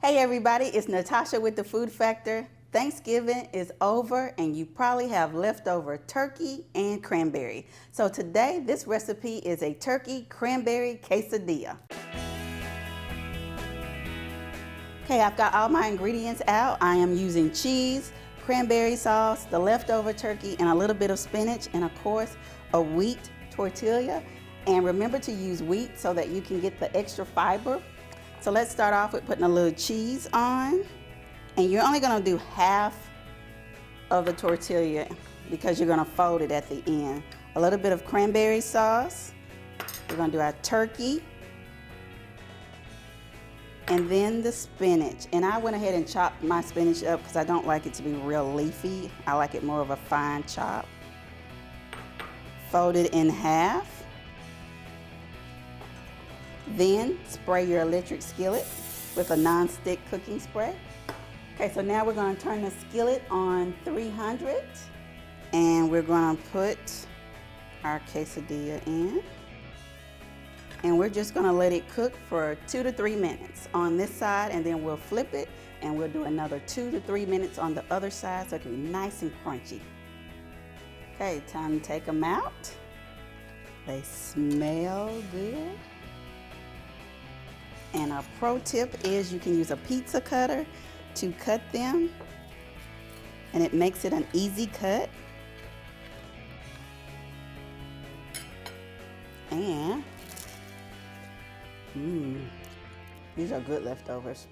Hey everybody, it's Natasha with the Food Factor. Thanksgiving is over and you probably have leftover turkey and cranberry. So today this recipe is a turkey cranberry quesadilla. Okay, I've got all my ingredients out. I am using cheese, cranberry sauce, the leftover turkey, and a little bit of spinach, and of course a wheat tortilla. And remember to use wheat so that you can get the extra fiber. So let's start off with putting a little cheese on, and you're only gonna do half of the tortilla because you're gonna fold it at the end. A little bit of cranberry sauce. We're gonna do our turkey, and then the spinach. And I went ahead and chopped my spinach up because I don't like it to be real leafy. I like it more of a fine chop. Fold it in half. Then spray your electric skillet with a non-stick cooking spray. Okay, so now we're going to turn the skillet on 300 and we're going to put our quesadilla in. And we're just going to let it cook for 2 to 3 minutes on this side, and then we'll flip it and we'll do another 2 to 3 minutes on the other side so it can be nice and crunchy. Okay, time to take them out. They smell good. And a pro tip is you can use a pizza cutter to cut them, and it makes it an easy cut. And these are good leftovers.